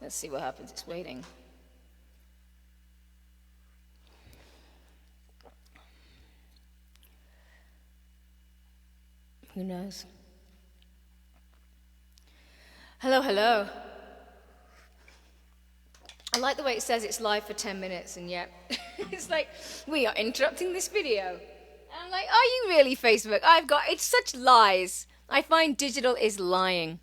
Let's see what happens. It's waiting. Who knows? Hello, hello. I like the way it says it's live for 10 minutes, and yet it's like, we are interrupting this video. And I'm like, are you really, Facebook? It's such lies. I find digital is lying.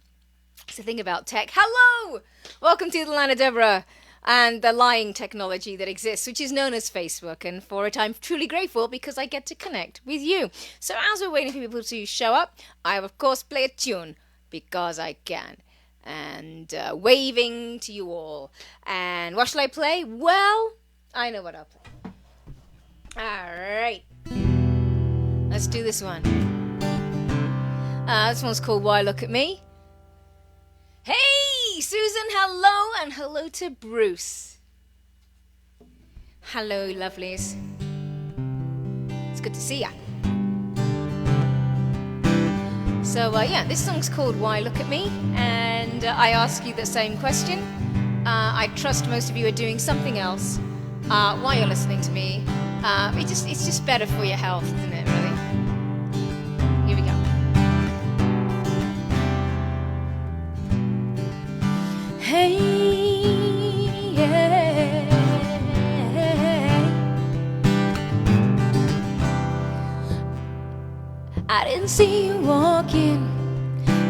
It's the thing about tech. Hello! Welcome to the Land of Deborah and the lying technology that exists, which is known as Facebook. And for it, I'm truly grateful because I get to connect with you. So as we're waiting for people to show up, I will, of course, play a tune because I can. And waving to you all. And what shall I play? Well, I know what I'll play. All right. Let's do this one. This one's called Why Look at Me. Hey, Susan, hello, and hello to Bruce. Hello, lovelies. It's good to see ya. So, yeah, this song's called Why Look at Me, and I ask you the same question. I trust most of you are doing something else while you're listening to me. It's just better for your health, isn't it, really? Here we go. Hey, yeah. I didn't see you walking,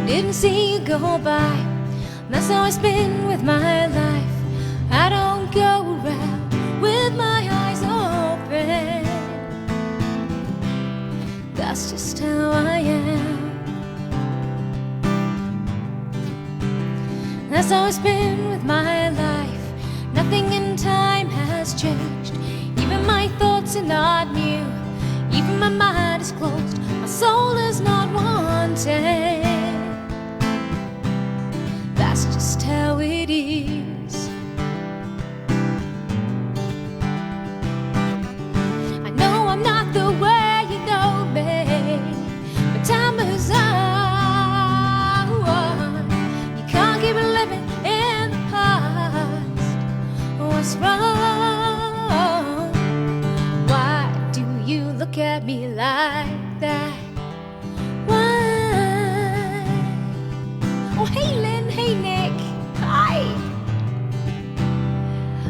didn't see you go by. That's how I spend with my life. I don't go around with my eyes open. That's just how I am. That's how I spend with my life. Nothing in time has changed. Even my thoughts are not new. Even my mind is closed. My soul is not wanting. That's just how it is. I know I'm not the way you know me, but time moves on. You can't keep living in the past. What's wrong? Why do you look at me like that? Why? Oh, hey Lynn, hey Nick, hi.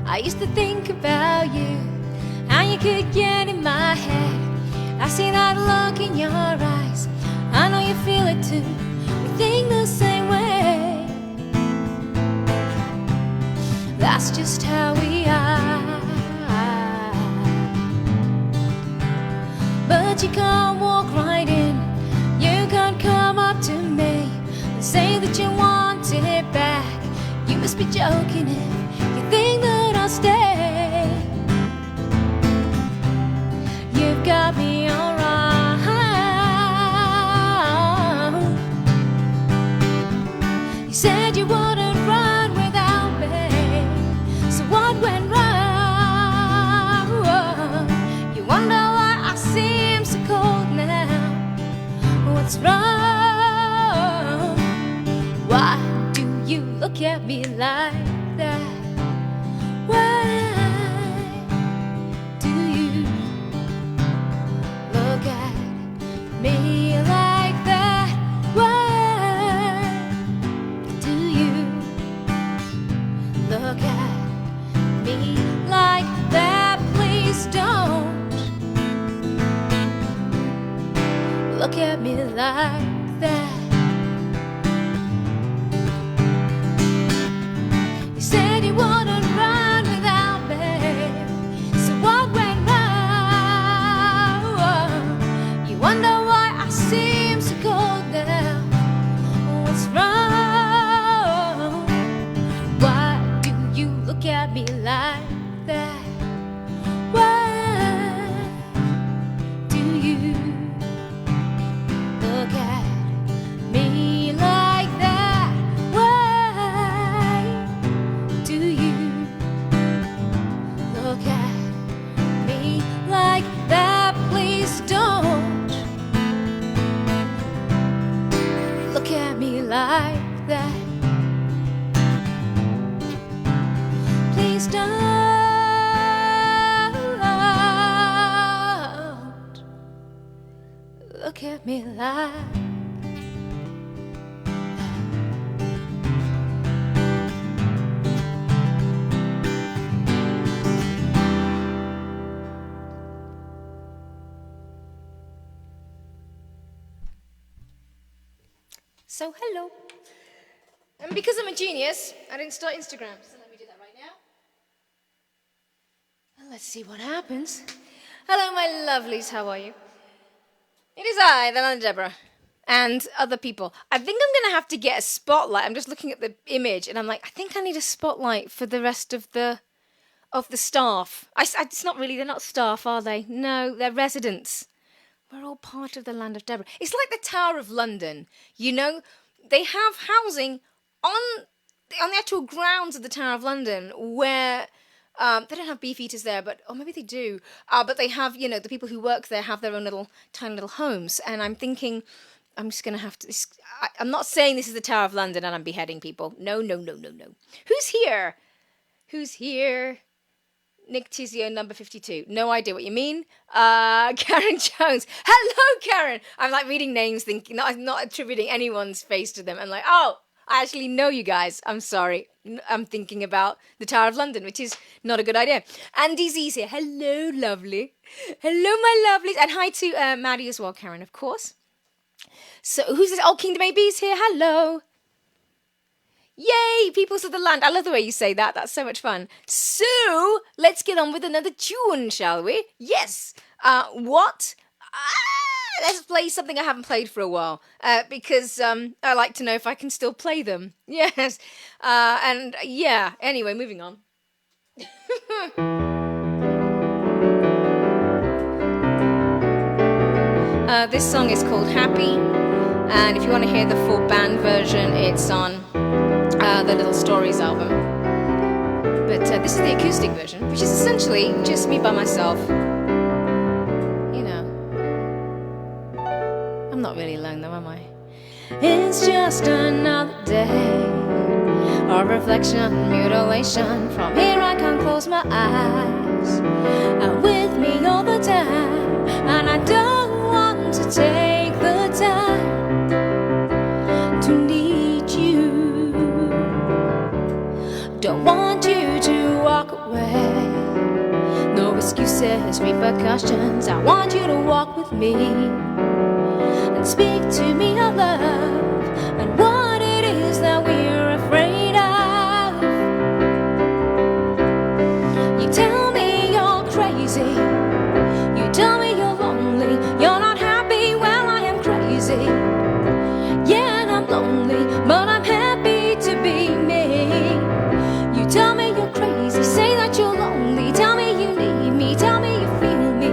I used to think about you, how you could get in my head. I see that look in your eyes, I know you feel it too. We think the same way. That's just how we are. But you can't walk right in. You can't come up to me and say that you want it back. You must be joking if you think that I'll stay. You've got me all wrong. You said you wouldn't run without me. So what went wrong? You wonder why I seem so cold now. What's wrong? Why do you look at me like that? Why do you look at me like that? Why do you look at me like that? Please don't look at me like that. You said you wouldn't run without me. So what went wrong? You wonder why I seem so cold now. What's wrong? Why do you look at me like that? Why do you look at me like that? Why do you look at me like that? Please don't look at me like that. Don't look at me like so hello. And because I'm a genius, I didn't start Instagram. So let me do that right now. And let's see what happens. Hello, my lovelies. How are you? It is I, the Land of Deborah, and other people. I think I'm going to have to get a spotlight. I'm just looking at the image, and I'm like, I think I need a spotlight for the rest of the staff. It's not really. They're not staff, are they? No, they're residents. We're all part of the Land of Deborah. It's like the Tower of London. You know, they have housing on the actual grounds of the Tower of London where they don't have beef eaters there, or maybe they do. But they have, you know, the people who work there have their own tiny little homes. And I'm thinking, I'm just going to have to... I'm not saying this is the Tower of London and I'm beheading people. No. Who's here? Who's here? Nick Tizio, number 52. No idea what you mean. Karen Jones. Hello, Karen. I'm like reading names, thinking, not attributing anyone's face to them. I'm like, oh, I actually know you guys. I'm sorry. I'm thinking about the Tower of London, which is not a good idea. Andy Z's here. Hello, lovely. Hello, my lovelies. And hi to Maddie as well, Karen, of course. So who's this? Oh, Kingdom AB's here. Hello. Yay, peoples of the land. I love the way you say that. That's so much fun. So, let's get on with another tune, shall we? Yes. What? Let's play something I haven't played for a while. Because I like to know if I can still play them. Yes. And yeah, anyway, moving on. This song is called Happy. And if you want to hear the full band version, it's on... the Little Stories album. But this is the acoustic version, which is essentially just me by myself. You know. I'm not really alone though, am I? It's just another day of reflection, mutilation. From here I can't close my eyes. I'm with me all the time, and I don't want to take the time to need you. Don't want you to walk away. No excuses, repercussions. I want you to walk with me and speak to me of love and what it is that we're afraid of. You tell me you're crazy. You tell me you're lonely. You're not happy. Well, I am crazy. Yeah, and I'm lonely, but I'm happy to be me. Tell me you're crazy, say that you're lonely. Tell me you need me, tell me you feel me.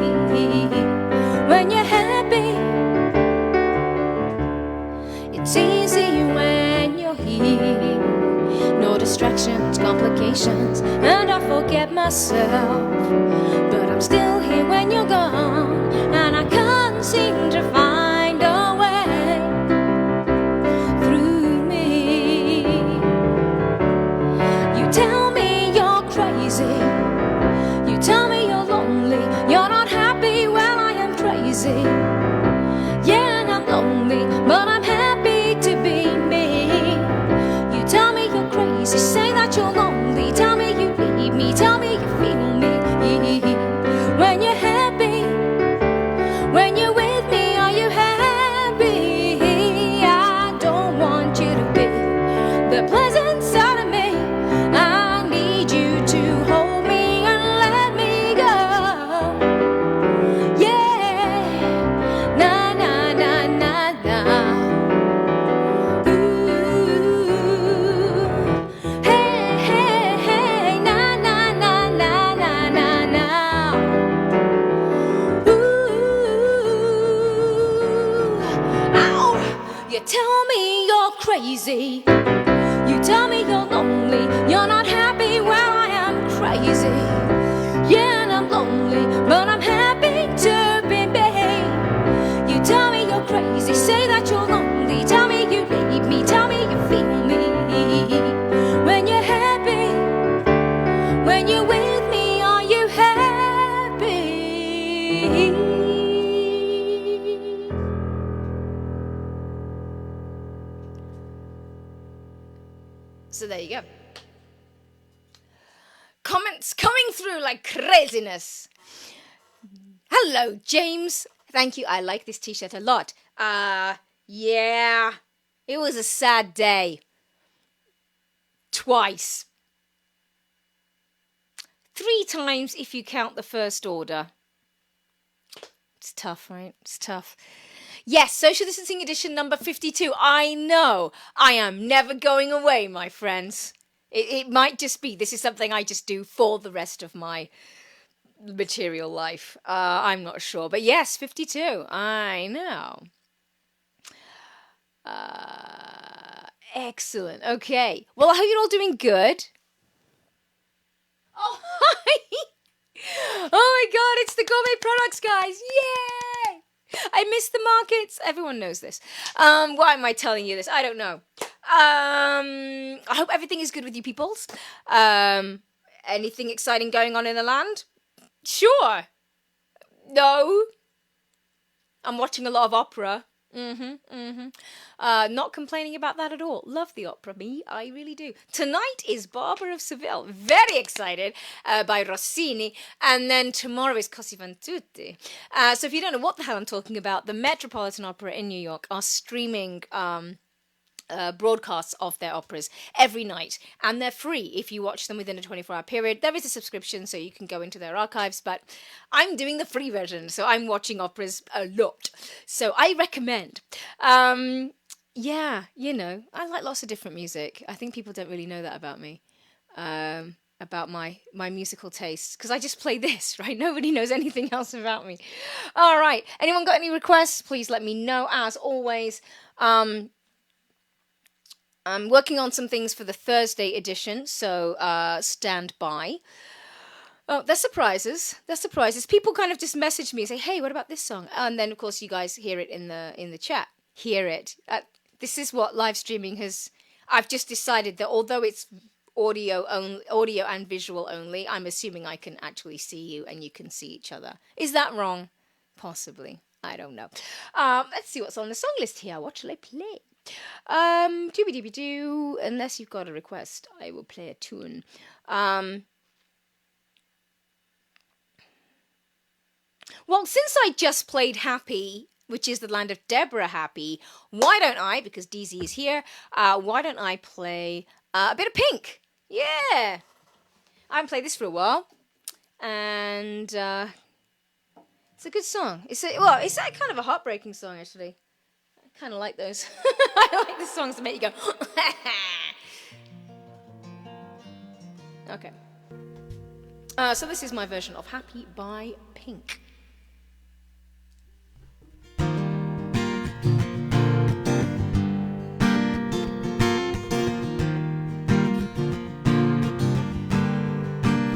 When you're happy, it's easy when you're here. No distractions, complications, and I forget myself. But I'm still here when you're gone, and I can't seem to find a way through me. You tell me you're crazy. You tell me you're lonely. You're not happy. Well, I am crazy. Yeah, and I'm lonely, but I'm happy to be me. You tell me you're crazy. Say that you're lonely. Tell me you need me. Tell me you feel me. When you're happy, when you're with me, are you happy? I don't want you to be the pleasant side of me. I need you to hold me and let me go. Yeah, na na na na na. Ooh, hey hey hey, na na na na na na na. Ooh, ow! You tell me you're crazy. You tell me you're lonely, you're not happy. Well, I am crazy. Yeah, and I'm lonely, but I'm happy to be me. You tell me you're crazy, say that you're lonely. Tell me you need me, tell me you feel me. When you're happy, when you So there you go. Comments coming through like craziness. Hello, James. Thank you. I like this t-shirt a lot. Yeah. It was a sad day. Twice. 3 times if you count the first order. It's tough, right? It's tough. Yes, social distancing edition number 52. I know. I am never going away, my friends. It might just be, this is something I just do for the rest of my material life. I'm not sure. But yes, 52. I know. Excellent. Okay. Well, I hope you're all doing good. Oh, hi. Oh my God, it's the Gourmet Products guys. Yay! I missed the markets. Everyone knows this. Why am I telling you this? I don't know. I hope everything is good with you peoples. Anything exciting going on in the land? Sure. No. I'm watching a lot of opera. Not complaining about that at all. Love the opera, me. I really do. Tonight is Barber of Seville. Very excited. By Rossini. And then tomorrow is Così fan tutti. So if you don't know what the hell I'm talking about, the Metropolitan Opera in New York are streaming broadcasts of their operas every night, and they're free if you watch them within a 24-hour period. There is a subscription, so you can go into their archives, but I'm doing the free version, so I'm watching operas a lot. So I recommend. Yeah, you know, I like lots of different music. I think people don't really know that about me, about my musical tastes, because I just play this, right? Nobody knows anything else about me. All right, anyone got any requests? Please let me know, as always. I'm working on some things for the Thursday edition, so stand by. Oh, they're surprises. They're surprises. People kind of just message me and say, "Hey, what about this song?" And then, of course, you guys hear it in the chat. Hear it. This is what live streaming has. I've just decided that although it's audio and visual only, I'm assuming I can actually see you and you can see each other. Is that wrong? Possibly. I don't know. Let's see what's on the song list here. What shall I play? Dooby-dooby-doo. Unless you've got a request, I will play a tune. Well, since I just played Happy, which is the Land of Deborah Happy, why don't I, because DZ is here, why don't I play a bit of Pink? Yeah! I haven't played this for a while, and it's a good song. It's a kind of a heartbreaking song, actually. I kind of like those. I like the songs that make you go, okay. So this is my version of Happy by Pink.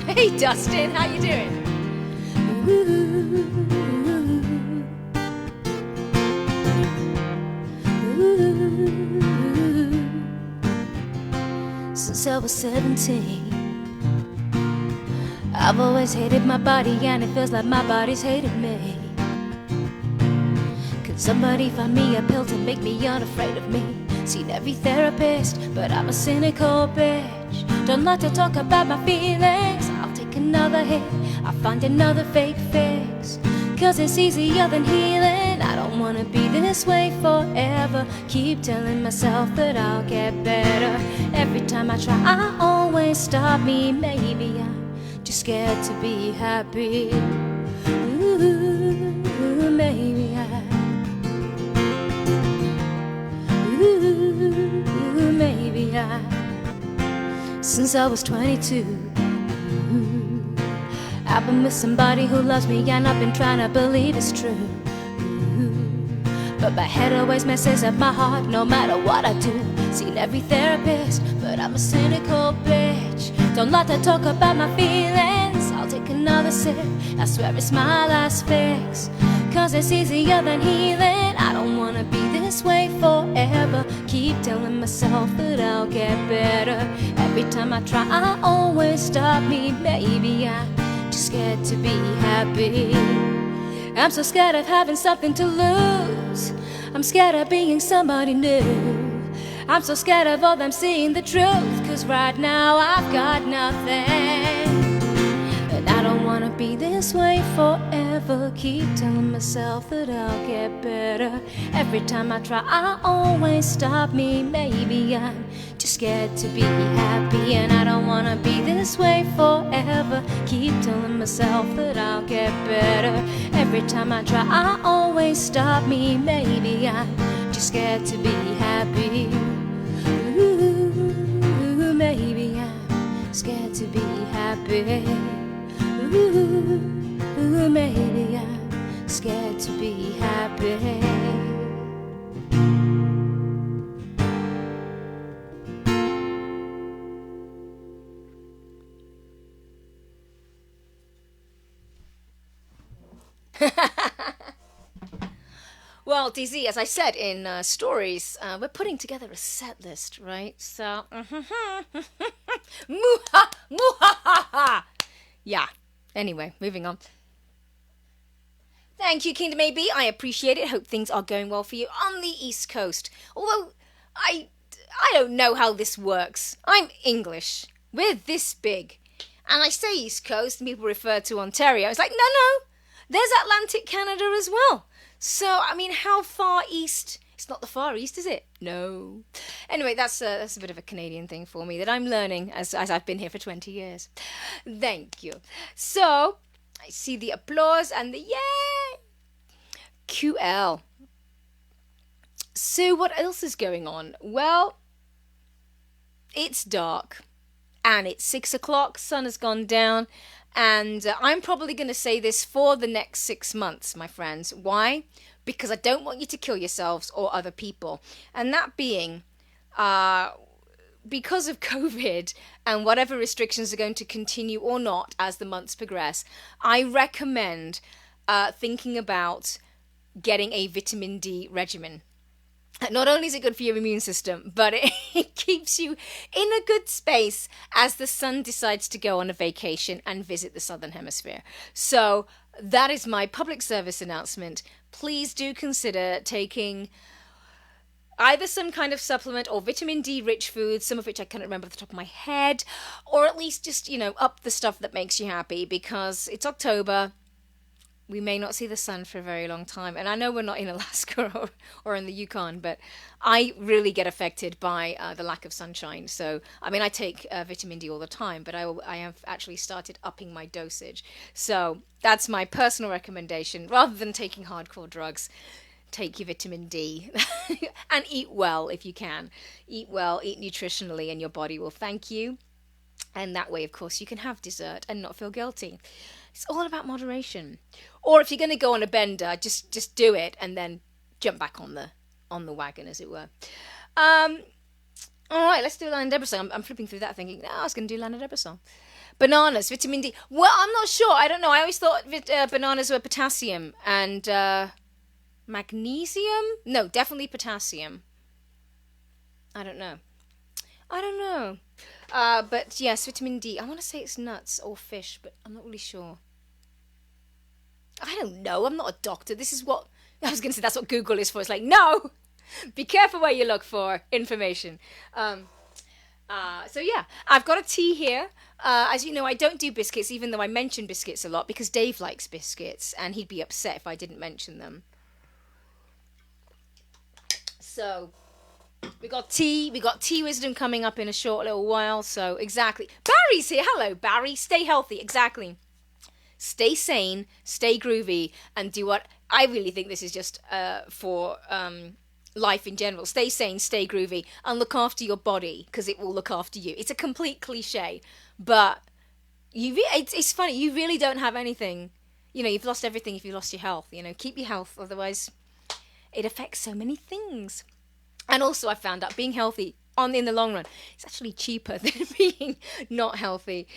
Hey Dustin, how you doing? Since I was 17, I've always hated my body, and it feels like my body's hated me. Could somebody find me a pill to make me unafraid of me? Seen every therapist, but I'm a cynical bitch. Don't like to talk about my feelings. I'll take another hit, I'll find another fake fix, 'cause it's easier than healing. I don't wanna be this way forever. Keep telling myself that I'll get better. Every time I try, I always stop me. Maybe I'm just scared to be happy. Ooh, maybe maybe since I was 22, I've been with somebody who loves me, and I've been trying to believe it's true. But my head always messes up my heart no matter what I do. Seen every therapist, but I'm a cynical bitch. Don't like to talk about my feelings. I'll take another sip, I swear it's my last fix, 'cause it's easier than healing. I don't wanna be this way forever. Keep telling myself that I'll get better. Every time I try, I always stop me. Maybe I'm just scared to be happy. I'm so scared of having something to lose. I'm scared of being somebody new. I'm so scared of all them seeing the truth, 'cause right now I've got nothing. And I don't wanna be this way forever. Keep telling myself that I'll get better. Every time I try, I always stop me. Maybe I'm just scared to be happy, and I don't wanna be this way forever. Keep telling myself that I'll get better. Every time I try, I always stop me. Maybe I'm just scared to be happy. Ooh, maybe I'm scared to be happy. Ooh, maybe I'm scared to be happy. Well, DZ, as I said in stories, we're putting together a set list, right? So, muha. Yeah. Anyway, moving on. Thank you, Kingdom AB. I appreciate it. Hope things are going well for you on the East Coast. Although, I don't know how this works. I'm English. We're this big. And I say East Coast, and people refer to Ontario. It's like, no. There's Atlantic Canada as well. So, I mean, how far east? It's not the Far East, is it? No. Anyway, that's a bit of a Canadian thing for me that I'm learning as I've been here for 20 years. Thank you. So, I see the applause and the yay! QL. So, what else is going on? Well, it's dark. And it's 6 o'clock, sun has gone down. And I'm probably going to say this for the next 6 months, my friends. Why? Because I don't want you to kill yourselves or other people. And that being, because of COVID and whatever restrictions are going to continue or not as the months progress, I recommend thinking about getting a vitamin D regimen. Not only is it good for your immune system, but it keeps you in a good space as the sun decides to go on a vacation and visit the Southern Hemisphere. So that is my public service announcement. Please do consider taking either some kind of supplement or vitamin D rich foods, some of which I cannot remember off the top of my head, or at least just, up the stuff that makes you happy, because it's October. We may not see the sun for a very long time. And I know we're not in Alaska or in the Yukon, but I really get affected by the lack of sunshine. So, I mean, I take vitamin D all the time, but I have actually started upping my dosage. So that's my personal recommendation. Rather than taking hardcore drugs, take your vitamin D and eat well if you can. Eat well, eat nutritionally, and your body will thank you. And that way, of course, you can have dessert and not feel guilty. It's all about moderation. Or if you're going to go on a bender, just do it and then jump back on the wagon, as it were. All right, let's do Land of Deborah song. I'm flipping through that thinking, I was going to do Land of Deborah song. Bananas, vitamin D. Well, I'm not sure. I don't know. I always thought bananas were potassium and magnesium. No, definitely potassium. I don't know. But yes, vitamin D. I want to say it's nuts or fish, but I'm not really sure. I don't know. I'm not a doctor. This is what I was going to say. That's what Google is for. It's like, no, be careful where you look for information. So yeah, I've got a tea here. As you know, I don't do biscuits, even though I mention biscuits a lot, because Dave likes biscuits, and he'd be upset if I didn't mention them. So we got tea wisdom coming up in a short little while. So exactly, Barry's here. Hello, Barry. Stay healthy. Exactly. Stay sane, stay groovy, and do what I really think this is just for life in general. Stay sane, stay groovy, and look after your body, because it will look after you. It's a complete cliche, but it's funny. You really don't have anything. You've lost everything if you lost your health. Keep your health, otherwise it affects so many things. And also, I found out being healthy in the long run, it's actually cheaper than being not healthy.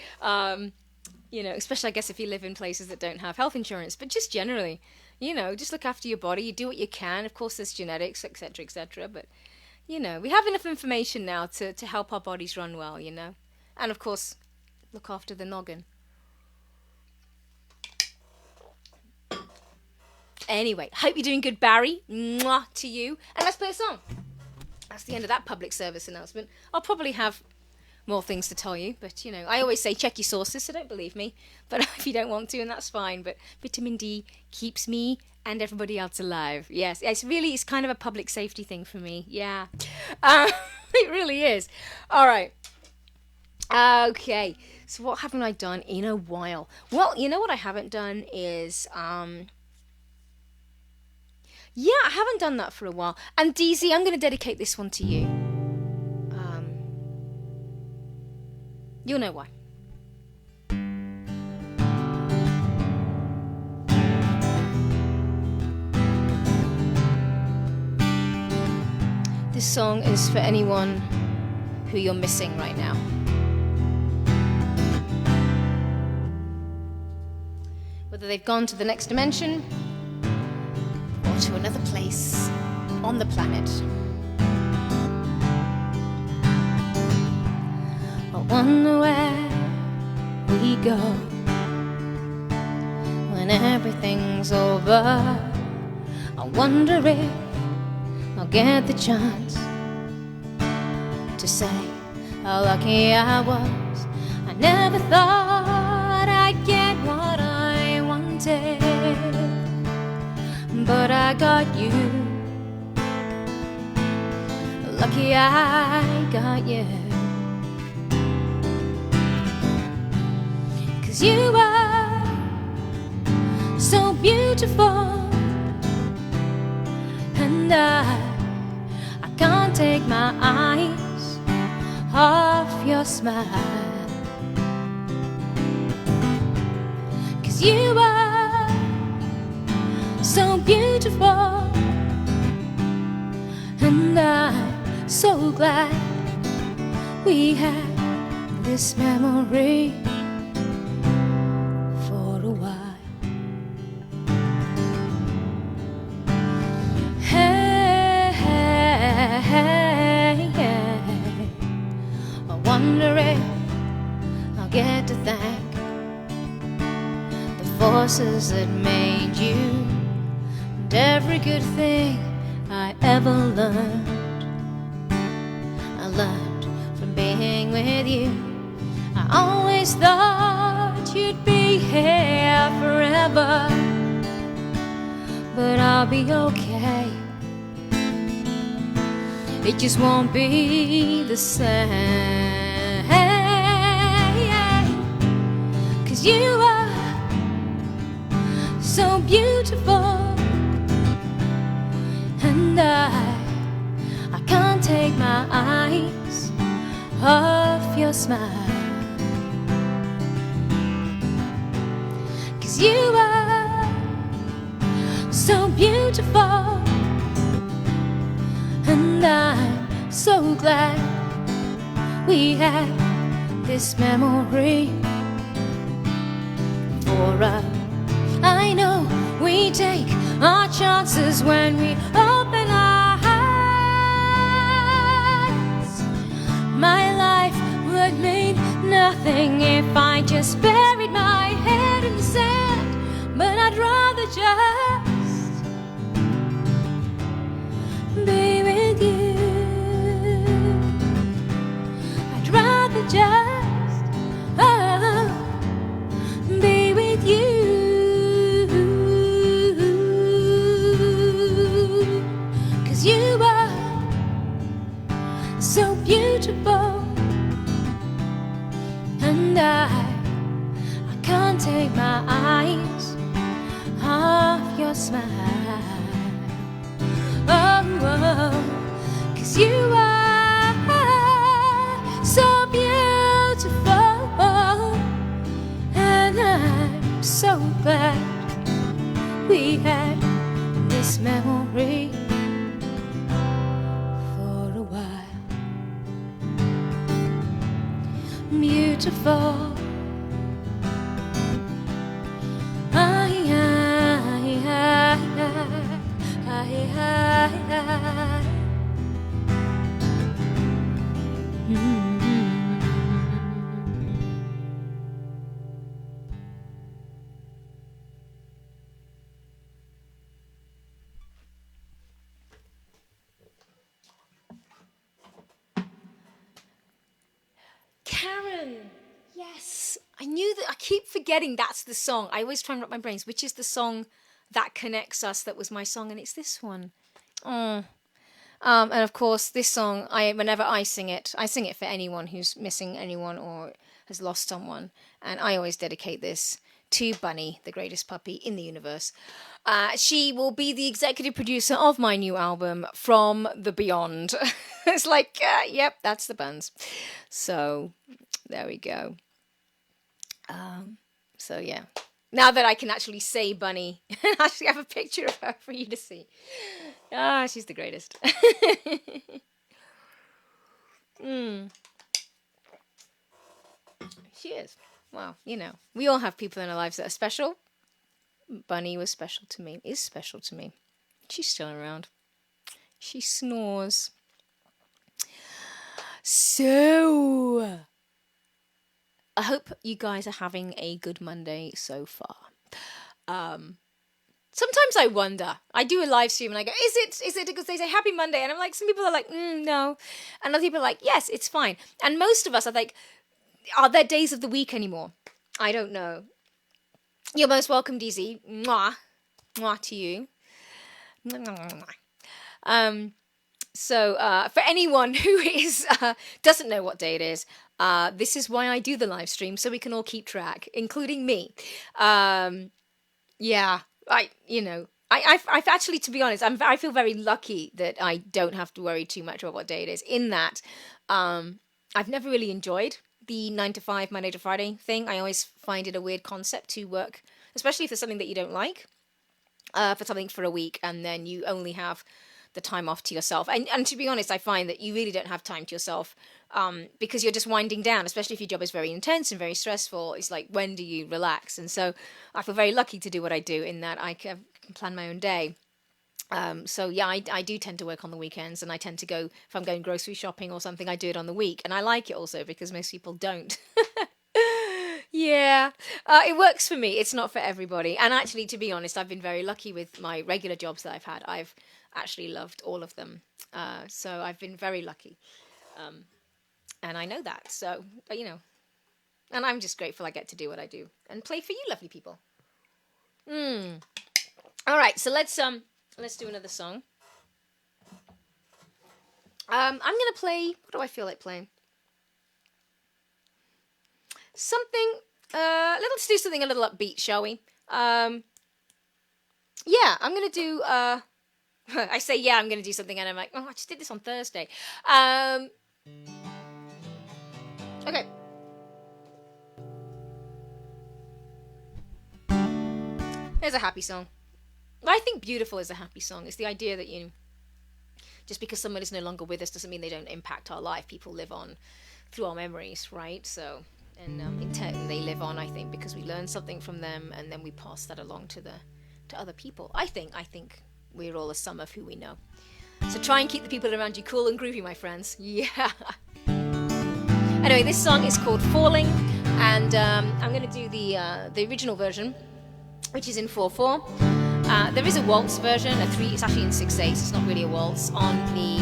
Especially, I guess, if you live in places that don't have health insurance. But just generally, just look after your body. You do what you can. Of course, there's genetics, etc., etc. But, we have enough information now to help our bodies run well, And, of course, look after the noggin. Anyway, hope you're doing good, Barry. Mwah to you. And let's play a song. That's the end of that public service announcement. I'll probably have more things to tell you. But, I always say check your sources, so don't believe me. But if you don't want to, and that's fine. But vitamin D keeps me and everybody else alive. Yes, it's kind of a public safety thing for me. Yeah. It really is. All right. Okay. So what haven't I done in a while? Well, you know what I haven't done is yeah, I haven't done that for a while. And DZ, I'm going to dedicate this one to you. You'll know why. This song is for anyone who you're missing right now. Whether they've gone to the next dimension or to another place on the planet. I wonder where we go when everything's over. I wonder if I'll get the chance to say how lucky I was. I never thought I'd get what I wanted, but I got you. Lucky I got you. 'Cause you are so beautiful, and I can't take my eyes off your smile. 'Cause you are so beautiful, and I'm so glad we had this memory for a while. I wonder if I'll get to thank the forces that made you and every good thing I ever learned. I learned from being with you. I always thought you'd be here forever, but I'll be okay. It just won't be the same. 'Cause you are so beautiful, and I can't take my eyes off your smile. 'Cause you are so beautiful, and I'm so glad we had this memory for us. I know we take our chances when we open our eyes. My life would mean nothing if I just buried my head in the sand, but I'd rather just be with you. I'd rather just be with you. 'Cause you are so beautiful, and I can't take my eyes off your smile. Oh, 'cause you are so beautiful, and I'm so glad we had this memory for a while. Beautiful. Yes, I knew that. I keep forgetting that's the song. I always try and wrap my brains, which is the song that connects us, that was my song, and it's this one. Oh. And of course, this song, whenever I sing it for anyone who's missing anyone or has lost someone. And I always dedicate this to Bunny, the greatest puppy in the universe. She will be the executive producer of my new album, From the Beyond. It's like, yep, that's the Buns. So, there we go. So, yeah. Now that I can actually say Bunny, and actually have a picture of her for you to see. Ah, she's the greatest. She is. Well, we all have people in our lives that are special. Bunny was special to me, is special to me. She's still around. She snores. So, I hope you guys are having a good Monday so far. Sometimes I wonder. I do a live stream and I go, is it because they say Happy Monday? And I'm like, some people are like, no. And other people are like, yes, it's fine. And most of us are like, are there days of the week anymore? I don't know. You're most welcome, DZ. Mwah. Mwah to you. So for anyone who doesn't know what day it is, this is why I do the live stream, so we can all keep track, including me. Yeah. I've actually, to be honest, I feel very lucky that I don't have to worry too much about what day it is. In that, I've never really enjoyed the 9 to 5, Monday to Friday thing. I always find it a weird concept to work, especially for something that you don't like, for something for a week, and then you only have the time off to yourself. And to be honest, I find that you really don't have time to yourself, because you're just winding down, especially if your job is very intense and very stressful. It's like, when do you relax? And so I feel very lucky to do what I do, in that I can plan my own day. So yeah, I do tend to work on the weekends, and I tend to go, if I'm going grocery shopping or something, I do it on the week. And I like it also because most people don't. Yeah, it works for me. It's not for everybody. And actually, to be honest, I've been very lucky with my regular jobs that I've had. I've actually loved all of them. So I've been very lucky. And I know that. So, and I'm just grateful I get to do what I do and play for you lovely people. All right, so let's do another song. I'm going to play, what do I feel like playing? Something, let's do something a little upbeat, shall we? Yeah, I'm going to do, I say, yeah, I'm going to do something, and I'm like, oh, I just did this on Thursday. Okay. There's a happy song. I think Beautiful is a happy song. It's the idea that, just because someone is no longer with us doesn't mean they don't impact our life. People live on through our memories, right? So, and in turn, they live on, I think, because we learn something from them, and then we pass that along to other people. I think we're all a sum of who we know. So try and keep the people around you cool and groovy, my friends. Yeah. Anyway, this song is called Falling, and I'm going to do the original version, which is in 4/4. There is a waltz version, it's actually in 6/8, it's not really a waltz, on the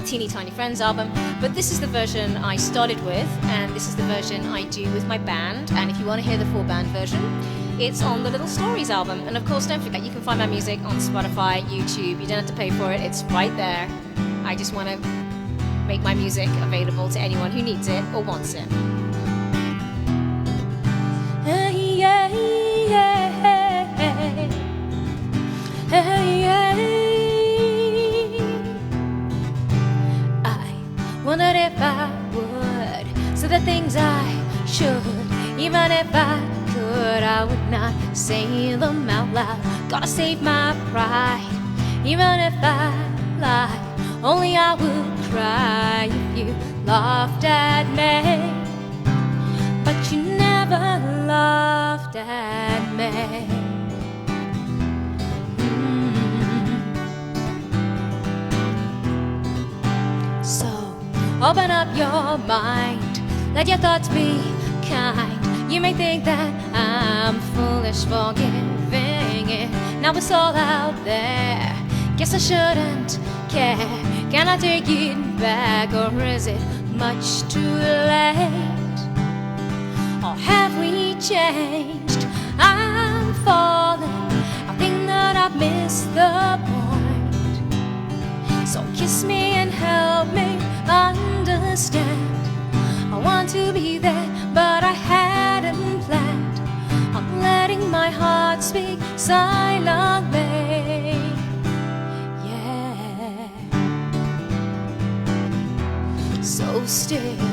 Teeny Tiny Friends album, but this is the version I started with, and this is the version I do with my band. And if you want to hear the full band version, it's on the Little Stories album. And of course, don't forget, you can find my music on Spotify, YouTube. You don't have to pay for it, it's right there. I just want to make my music available to anyone who needs it or wants it. I wondered if I would say the things I should. Even if I could, I would not say them out loud. Gotta save my pride. Even if I lied, only I would cry if you laughed at me. But you never laughed at me. So open up your mind, let your thoughts be kind. You may think that I'm foolish for giving it. Now it's all out there, guess I shouldn't care. Can I take it back, or is it much too late? or have we changed? I'm falling, I think that I've missed the point. So kiss me and help me understand. I want to be there, but I hadn't planned on letting my heart speak silently. Yeah. So still.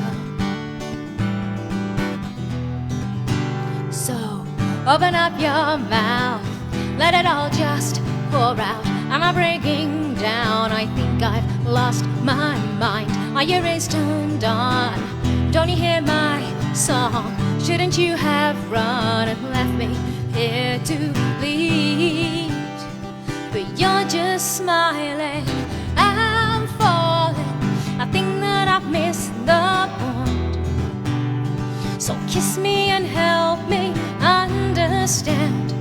So open up your mouth, let it all just pour out. Am I breaking down? I think I've lost my mind. Are your ears turned on? Don't you hear my song? Shouldn't you have run and left me here to bleed? But you're just smiling. I'm falling, I think that I've missed the point. So kiss me and help me understand.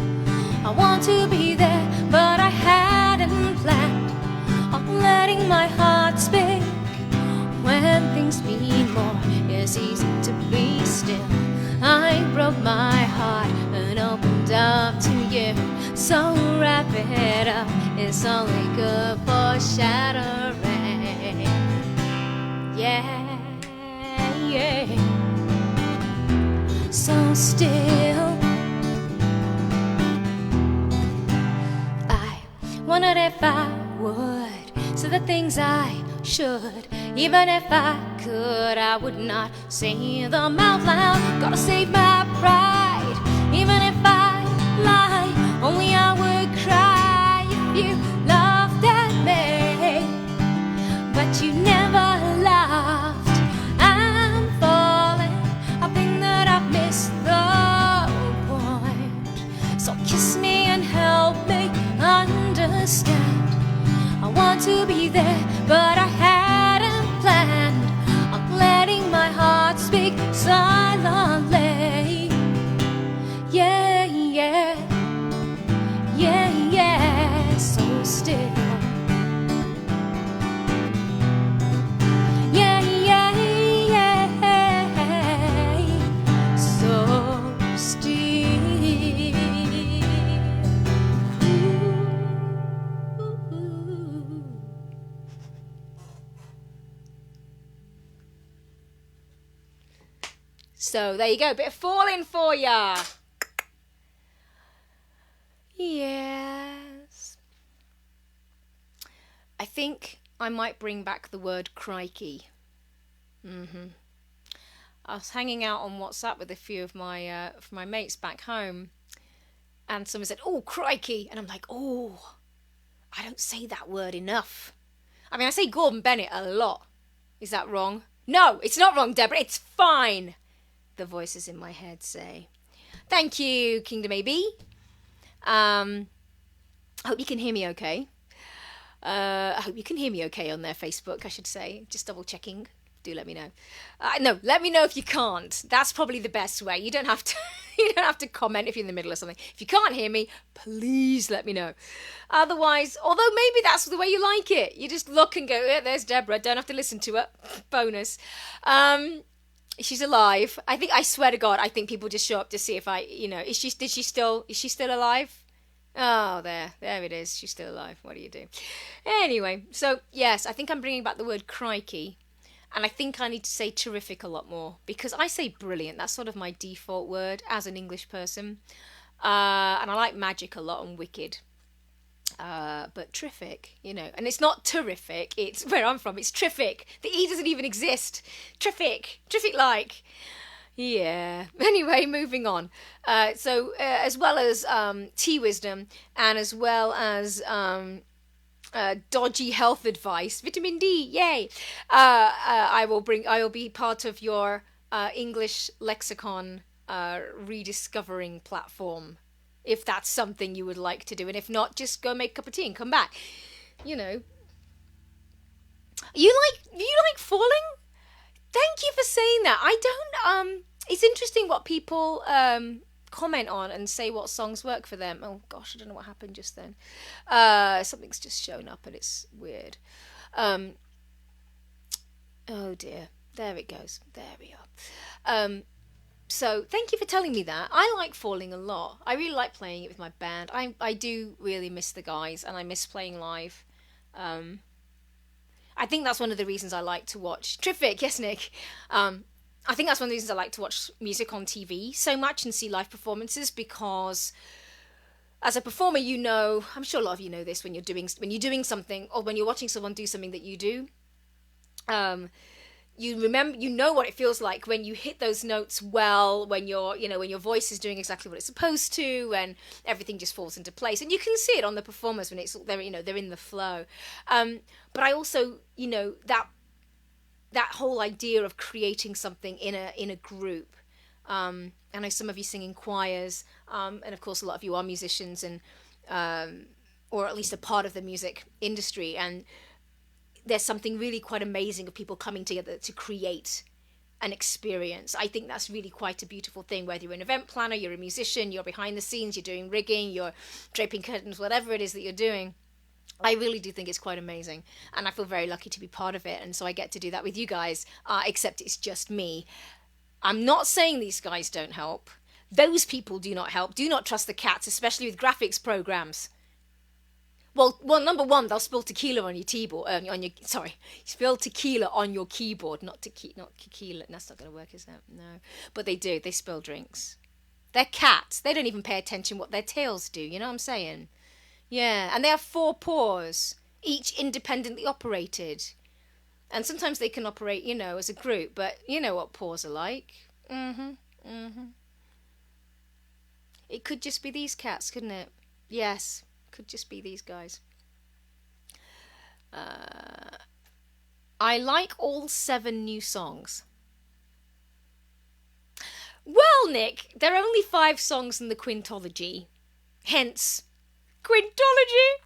I want to be there, but I hadn't planned on letting my heart speak. When things mean more, it's easy to be still. I broke my heart and opened up to you. So wrap it up, it's only good for shattering. Yeah, yeah. So still, I wondered if I would say the things I should. Even if I could, I would not say them out loud. Gotta save my pride. Even if I lie, only I would cry if you laughed at me. But you never laughed. I'm falling, I think that I've missed the point. So kiss me and help me understand. I want to be there, but I hadn't planned on letting my heart speak silently. Yeah, yeah, yeah, yeah. So still. Yeah, yeah, yeah. So still. So there you go, a bit of falling for ya. Yes. I think I might bring back the word crikey. I was hanging out on WhatsApp with a few of my mates back home, and someone said, "Oh, crikey," and I'm like, "Oh, I don't say that word enough." I mean, I say Gordon Bennett a lot. Is that wrong? No, it's not wrong, Deborah. It's fine. The voices in my head say. Thank you, Kingdom AB. I hope you can hear me okay. I hope you can hear me okay on their Facebook, I should say. Just double checking. Do let me know. No, let me know if you can't. That's probably the best way. You don't have to. You don't have to comment if you're in the middle of something. If you can't hear me, please let me know. Otherwise, although maybe that's the way you like it. You just look and go, "Yeah, there's Deborah. Don't have to listen to her." Bonus. She's alive. I swear to God, I think people just show up to see if is she still alive? Oh, there it is. She's still alive. What do you do? Anyway, so yes, I think I'm bringing back the word crikey. And I think I need to say terrific a lot more, because I say brilliant. That's sort of my default word as an English person. And I like magic a lot and wicked. But terrific, and it's not terrific. It's where I'm from. It's terrific. The E doesn't even exist. Terrific like. Yeah. Anyway, moving on. So as well as tea wisdom, and as well as dodgy health advice, vitamin D, yay! I will be part of your English lexicon rediscovering platform, if that's something you would like to do, and if not, just go make a cup of tea and come back. You like falling? Thank you for saying that. I don't. It's interesting what people comment on and say what songs work for them. Oh gosh, I don't know what happened just then. Something's just shown up and it's weird. Oh dear. There it goes. There we are. So thank you for telling me that. I like falling a lot. I really like playing it with my band. I do really miss the guys, and I miss playing live. Um, I think that's one of the reasons I like to watch Triffic. Yes, Nick. I think that's one of the reasons I like to watch music on TV so much and see live performances, because as a performer, you know, I'm sure a lot of you know this, when you're doing something, or when you're watching someone do something that you do. Um, you know what it feels like when you hit those notes well, when when your voice is doing exactly what it's supposed to, and everything just falls into place, and you can see it on the performers when they're in the flow. But I also, that whole idea of creating something in a group. I know some of you sing in choirs, and of course a lot of you are musicians, and or at least a part of the music industry, and there's something really quite amazing of people coming together to create an experience. I think that's really quite a beautiful thing, whether you're an event planner, you're a musician, you're behind the scenes, you're doing rigging, you're draping curtains, whatever it is that you're doing. I really do think it's quite amazing, and I feel very lucky to be part of it, and so I get to do that with you guys, except it's just me. I'm not saying these guys don't help. Those people do not help. Do not trust the cats, especially with graphics programs. Well, number one, they'll spill tequila on your keyboard. Spill tequila on your keyboard, not tequila. That's not going to work, is that? No, but they do. They spill drinks. They're cats. They don't even pay attention what their tails do. You know what I'm saying? Yeah, and they have 4 paws, each independently operated. And sometimes they can operate, as a group. But you know what paws are like. It could just be these cats, couldn't it? Yes. Could just be these guys. I like all 7 new songs. Well, Nick, there are only 5 songs in the quintology. Hence, quintology.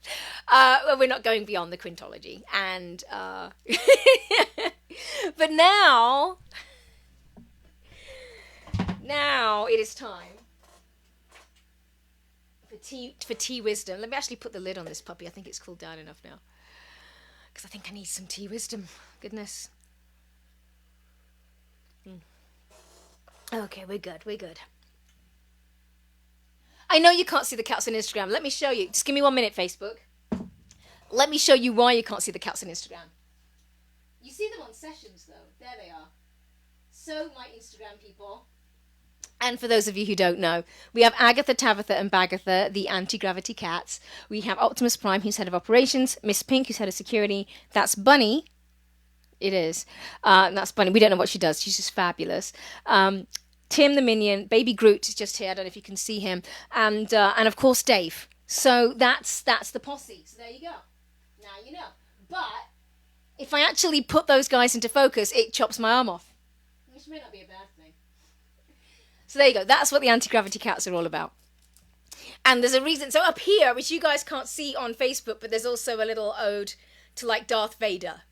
We're not going beyond the quintology. And, but now it is time for tea wisdom. Let me actually put the lid on this puppy. I think it's cooled down enough now, because I think I need some tea wisdom. Goodness. Okay, we're good. I know you can't see the cats on Instagram. Let me show you. Just give me 1 minute, Facebook. Let me show you why you can't see the cats on Instagram. You see them on sessions, though. There they are. So, my Instagram people. And for those of you who don't know, we have Agatha, Tabitha, and Bagatha, the anti-gravity cats. We have Optimus Prime, who's head of operations. Miss Pink, who's head of security. That's Bunny. It is. That's Bunny. We don't know what she does. She's just fabulous. Tim the Minion. Baby Groot is just here. I don't know if you can see him. And of course, Dave. So that's the posse. So there you go. Now you know. But if I actually put those guys into focus, it chops my arm off. Which may not be a bad thing. So there you go. That's what the anti-gravity cats are all about. And there's a reason. So up here, which you guys can't see on Facebook, but there's also a little ode to like Darth Vader.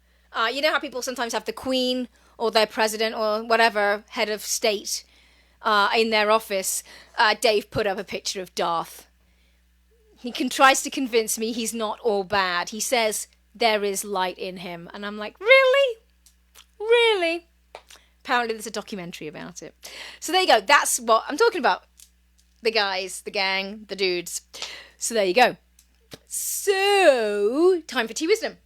You know how people sometimes have the Queen or their president or whatever head of state in their office? Dave put up a picture of Darth. He tries to convince me he's not all bad. He says there is light in him. And I'm like, really? Really? Apparently there's a documentary about it. So there you go. That's what I'm talking about. The guys, the gang, the dudes. So there you go. So, time for tea wisdom.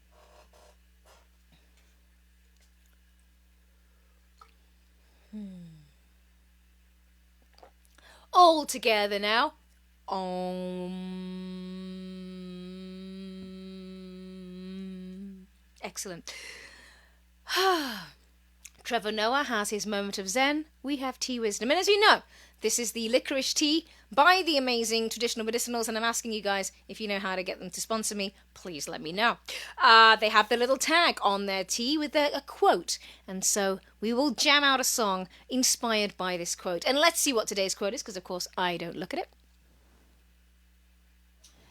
All together now. Excellent. Trevor Noah has his moment of zen. We have tea wisdom. And as you know, this is the licorice tea by the amazing Traditional Medicinals. And I'm asking you guys, if you know how to get them to sponsor me, please let me know. They have the little tag on their tea with a quote. And so we will jam out a song inspired by this quote. And let's see what today's quote is, because of course I don't look at it.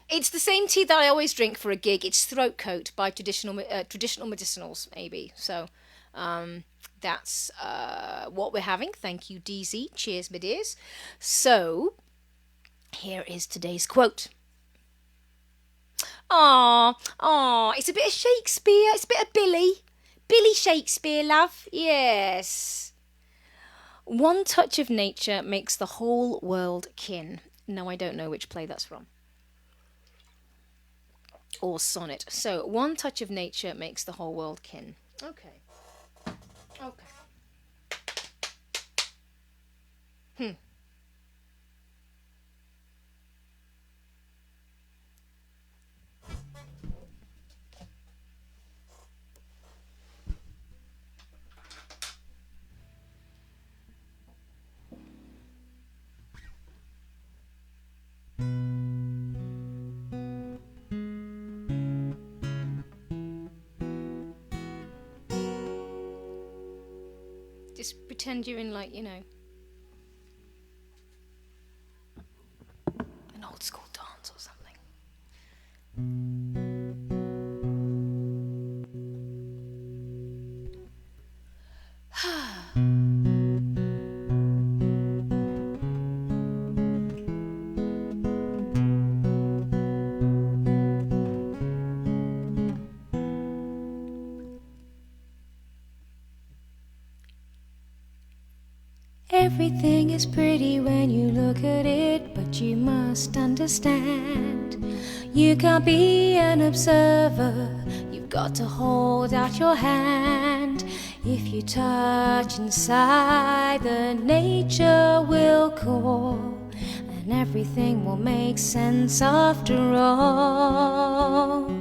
It's the same tea that I always drink for a gig. It's Throat Coat by Traditional Medicinals, maybe. So that's what we're having. Thank you, DZ. Cheers, my dears. So, here is today's quote. It's a bit of Shakespeare. It's a bit of Billy. Billy Shakespeare, love. Yes. One touch of nature makes the whole world kin. No, I don't know which play that's from. Or sonnet. So, one touch of nature makes the whole world kin. Okay. Okay. Just pretend you're in, like, an old school dance or something. Everything is pretty when you look at it, but you must understand, you can't be an observer, you've got to hold out your hand. If you touch inside, the nature will call, and everything will make sense after all.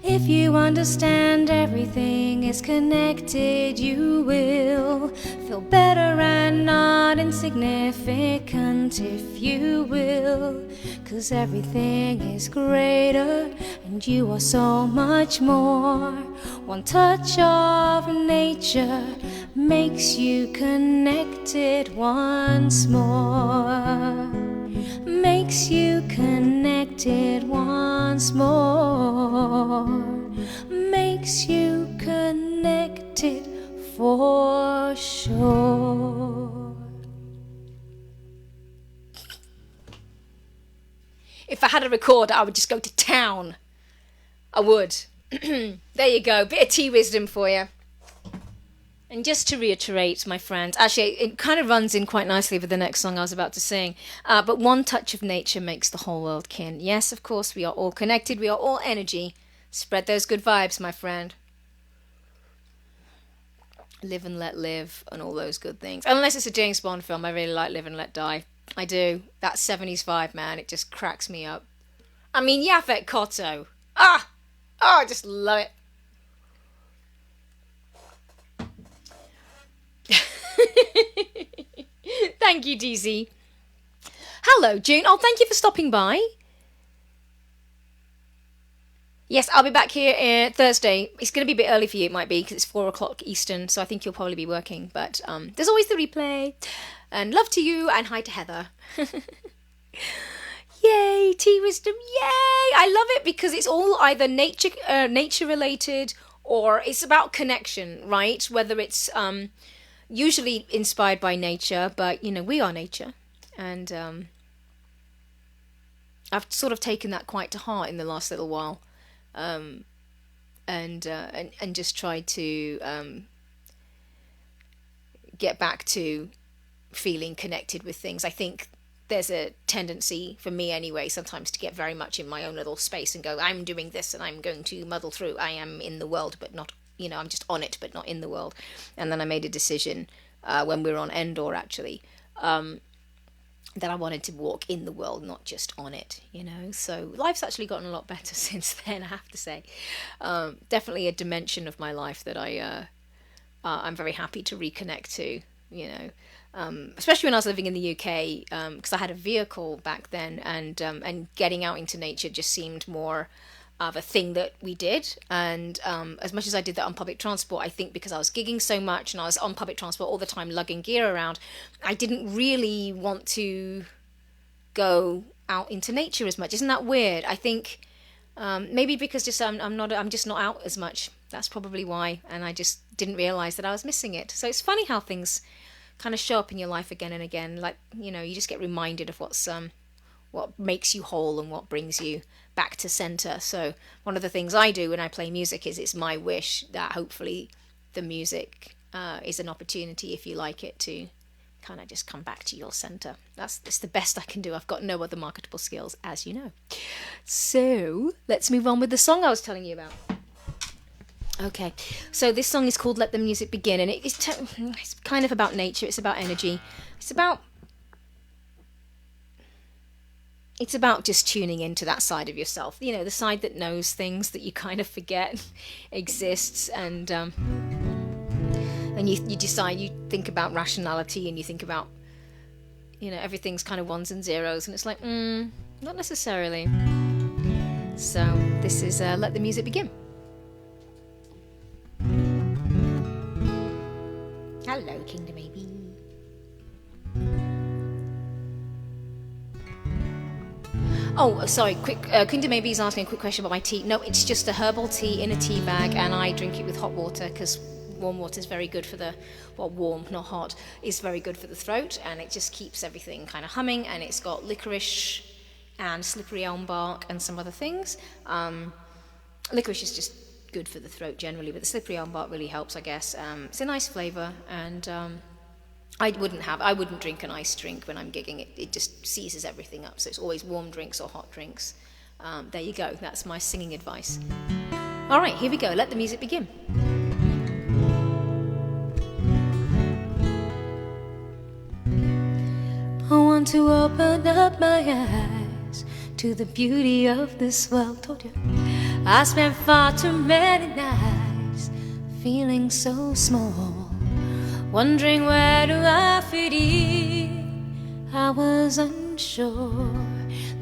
If you understand everything is connected, you will feel better and not insignificant, if you will. 'Cause everything is greater and you are so much more. One touch of nature makes you connected once more. Makes you connected once more. Makes you connected for sure. If I had a recorder, I would just go to town. I would. There you go. Bit of tea wisdom for you. And just to reiterate, my friends, actually, it kind of runs in quite nicely with the next song I was about to sing. But one touch of nature makes the whole world kin. Yes, of course, we are all connected. We are all energy. Spread those good vibes, my friend. Live and let live and all those good things. Unless it's a James Bond film, I really like Live and Let Die. I do. That 70s vibe, man, it just cracks me up. I mean, Yaphet Kotto. I just love it. Thank you, DZ. Hello, June. Oh, thank you for stopping by. Yes, I'll be back here Thursday. It's going to be a bit early for you, it might be, because it's 4 o'clock Eastern, so I think you'll probably be working. But there's always the replay. And love to you, and hi to Heather. Yay, tea wisdom, yay! I love it because it's all either nature related, or it's about connection, right? Whether it's usually inspired by nature, but we are nature, and I've sort of taken that quite to heart in the last little while, and just tried to get back to feeling connected with things. I think there's a tendency for me anyway sometimes to get very much in my own little space and go, I'm doing this and I'm going to muddle through. I am in the world but not, I'm just on it but not in the world. And then I made a decision when we were on Endor actually, that I wanted to walk in the world, not just on it, so life's actually gotten a lot better since then, I have to say. Definitely a dimension of my life that I'm very happy to reconnect to, especially when I was living in the UK, because I had a vehicle back then, and getting out into nature just seemed more of a thing that we did. And as much as I did that on public transport, I think because I was gigging so much and I was on public transport all the time lugging gear around, I didn't really want to go out into nature as much. Isn't that weird? I think maybe because just I'm just not out as much. That's probably why, and I just didn't realize that I was missing it. So it's funny how things kind of show up in your life again and again. Like, you just get reminded of what makes you whole and what brings you back to center. So one of the things I do when I play music is it's my wish that hopefully the music is an opportunity, if you like it, to kind of just come back to your center. It's the best I can do. I've got no other marketable skills, as you know. So let's move on with the song I was telling you about. Okay, so this song is called Let the Music Begin, and it's kind of about nature. It's about energy. It's about just tuning into that side of yourself, the side that knows things that you kind of forget exists, and you decide, you think about rationality, and you think about, everything's kind of ones and zeros, and it's like, not necessarily. So this is Let the Music Begin. Hello, Kingdom Baby. Oh, sorry, quick. Kingdom Baby is asking a quick question about my tea. No, it's just a herbal tea in a tea bag, and I drink it with hot water because warm water is very good for warm, not hot, is very good for the throat, and it just keeps everything kind of humming, and it's got licorice and slippery elm bark and some other things. Licorice is just good for the throat generally, but the slippery elm bark really helps, I guess. It's a nice flavour, and I wouldn't drink an iced drink when I'm gigging. It just seizes everything up, so it's always warm drinks or hot drinks. There you go, that's my singing advice. All right, here we go, let the music begin. I want to open up my eyes to the beauty of this world. Told you I spent far too many nights feeling so small, wondering where do I fit in. I was unsure.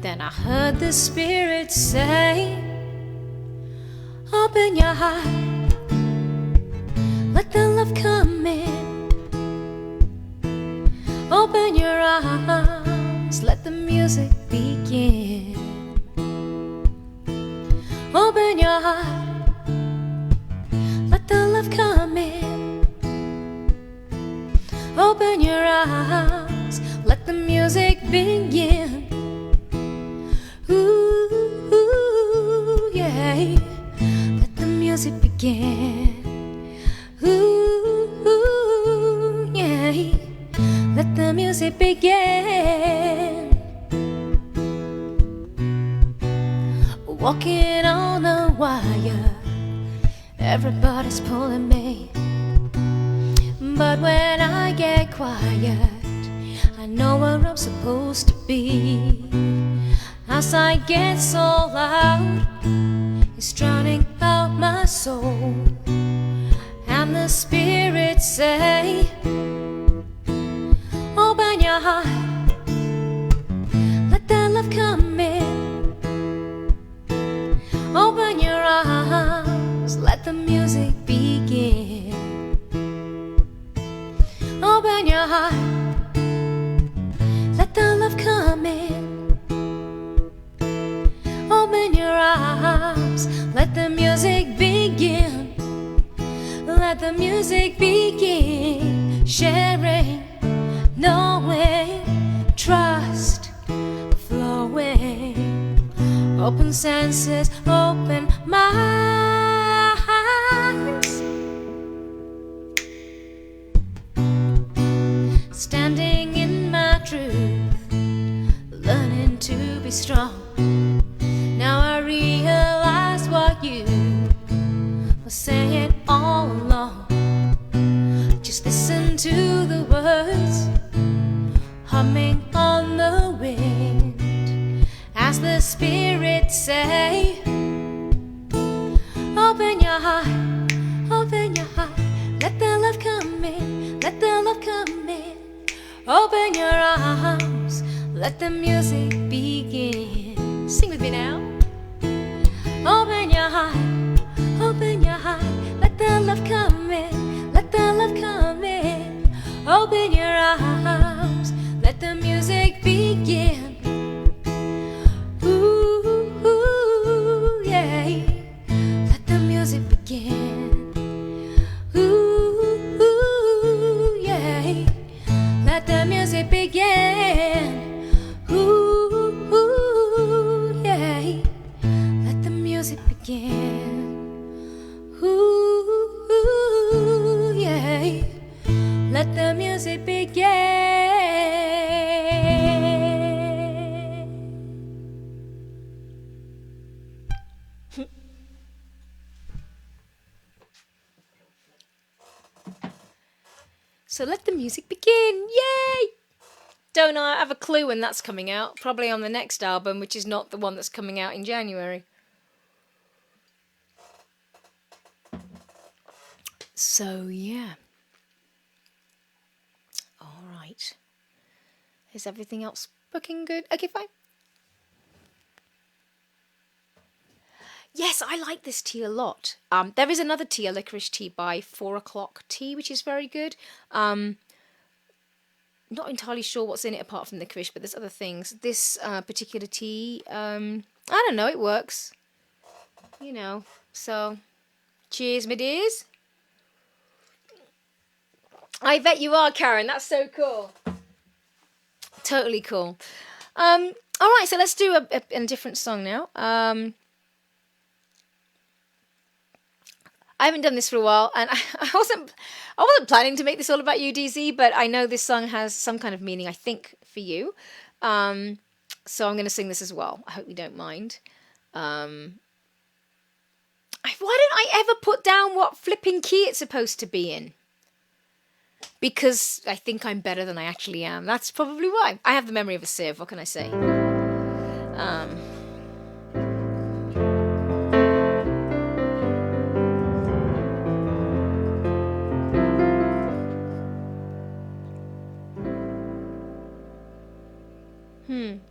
Then I heard the Spirit say, open your heart, let the love come in. Open your arms, let the music begin. Open your heart, let the love come in. Open your arms, let the music begin. Ooh, yeah, let the music begin. Ooh, yeah, let the music begin. Walking on the wire, everybody's pulling me. But when I get quiet, I know where I'm supposed to be. As I get so loud, it's drowning out my soul. And the Spirit say, open your heart, let the love come in. Open your arms, let the music begin. Open your heart, let the love come in. Open your arms, let the music begin. Let the music begin. Sharing, knowing, trust flowing. Open senses, open minds. Standing in my truth, learning to be strong. Now I realize what you were saying all along. Just listen to the words humming on the wind, as the Spirit say, open your heart, let the love come in, let the love come in. Open your arms, let the music begin. Sing with me now. Open your heart, let the love come in, let the love come in. Open your arms, let the music begin. Ooh, yeah, let the music begin. Ooh, yeah, let the music begin. Ooh, yeah, let the music begin. Ooh, yeah. the music begin. So let the music begin. Yay! Don't I have a clue when that's coming out? Probably on the next album, which is not the one that's coming out in January. So, yeah. All right. Is everything else looking good? Okay, fine. Yes, I like this tea a lot. There is another tea, a licorice tea by 4 o'clock tea, which is very good. Not entirely sure what's in it apart from licorice, but there's other things. This particular tea, I don't know, it works. You know, so cheers, my dears. I bet you are, Karen. That's so cool. Totally cool. All right, so let's do a different song now. I haven't done this for a while, and I wasn't planning to make this all about you, DZ, but I know this song has some kind of meaning, I think, for you. So I'm going to sing this as well. I hope you don't mind. Why don't I ever put down what flipping key it's supposed to be in? Because I think I'm better than I actually am. That's probably why. I have the memory of a sieve. What can I say?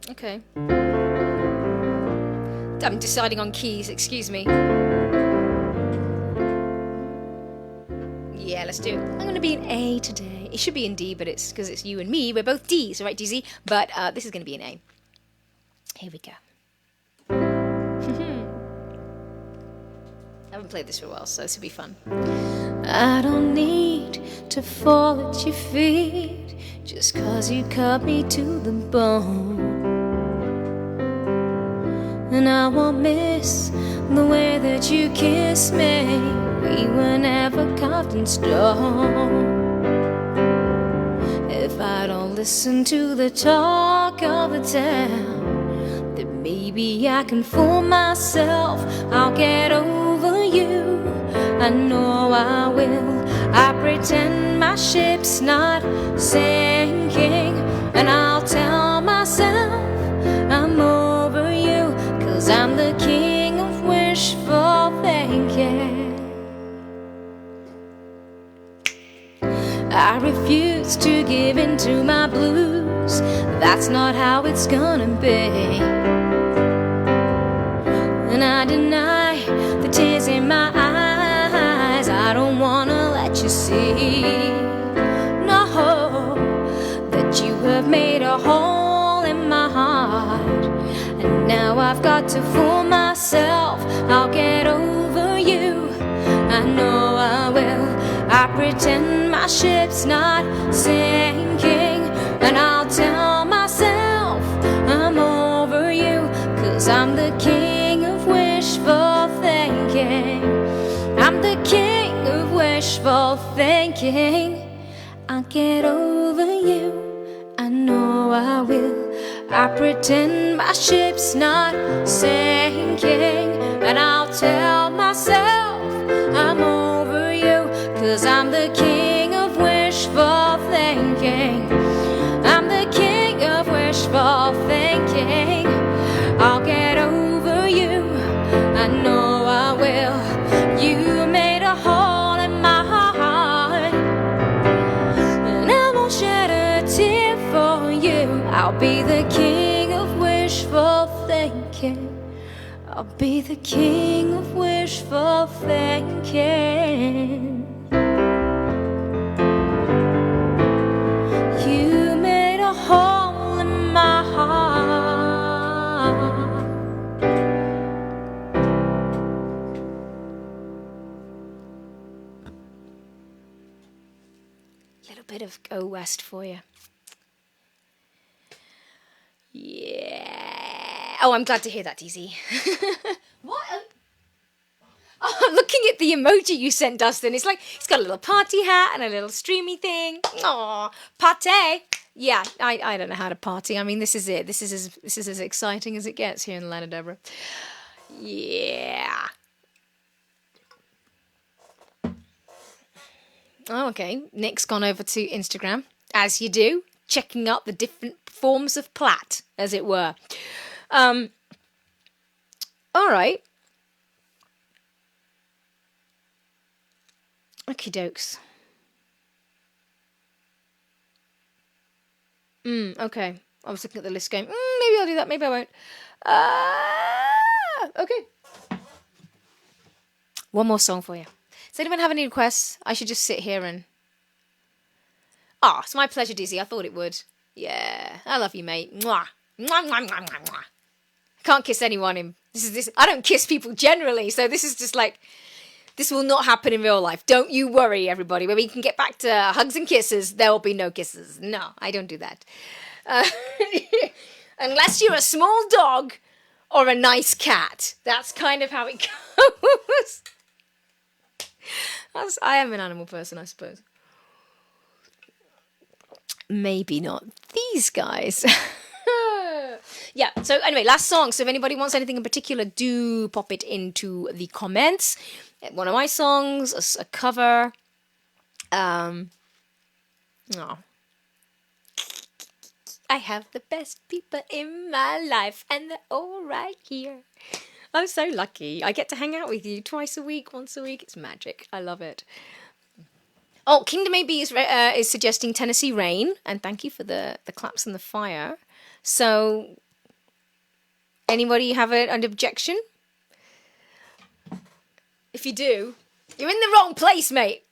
Okay. I'm deciding on keys. Excuse me. Yeah, let's do it. I'm going to be in A today. It should be in D, but it's because it's you and me. We're both D's, right, DZ? But this is going to be in A. Here we go. I haven't played this for a while, so this will be fun. I don't need to fall at your feet just 'cause you cut me to the bone. And I won't miss the way that you kiss me. We were never carved in stone. If I don't listen to the talk of the town, then maybe I can fool myself. I'll get over you, I know I will. I pretend my ship's not sinking, and I'll tell myself I'm over you, 'cause I'm the king of wishful thinking. I refuse to give in to my blues. That's not how it's gonna be. And I deny the tears in my eyes. I don't wanna let you see, no, that you have made a hole in my heart. And now I've got to fool myself. I'll get over you, I know I will. I pretend my ship's not sinking, and I'll tell myself I'm over you, 'cause I'm the king of wishful thinking. I'm the king of wishful thinking. I'll get over you, I know I will. I pretend my ship's not sinking, and I'll tell myself I'm over you, 'cause I'm the king of wishful thinking. I'm the king of wishful thinking. I'll get over you, I know I will. You made a hole in my heart, and I won't shed a tear for you. I'll be the king of wishful thinking. I'll be the king of wishful thinking. You made a hole in my heart. Little bit of Go West for you. Yeah. Oh, I'm glad to hear that, DZ. What? Oh, I'm looking at the emoji you sent, Dustin. It's like it's got a little party hat and a little streamy thing. Aw, party. Yeah, I don't know how to party. I mean, this is it. This is as exciting as it gets here in the Land of Deborah. Yeah. Oh, okay. Nick's gone over to Instagram, as you do, checking out the different forms of plat, as it were. All right. Okie dokes. Okay. I was looking at the list going, maybe I'll do that, maybe I won't. Okay. One more song for you. Does anyone have any requests? I should just sit here and... it's my pleasure, Dizzy. I thought it would. Yeah. I love you, mate. Mwah. Mwah, mwah, mwah, mwah, mwah. I can't kiss anyone in... I don't kiss people generally, so this is just like... This will not happen in real life. Don't you worry, everybody. When we can get back to hugs and kisses, there will be no kisses. No, I don't do that. Unless you're a small dog or a nice cat. That's kind of how it goes. I am an animal person, I suppose. Maybe not these guys. Yeah, so anyway, last song. So if anybody wants anything in particular, do pop it into the comments. One of my songs, a cover. I have the best people in my life, and they're all right here. I'm so lucky. I get to hang out with you twice a week, once a week. It's magic. I love it. Oh, Kingdom AB is suggesting Tennessee Rain, and thank you for the claps and the fire. So, anybody have an objection? If you do, you're in the wrong place, mate.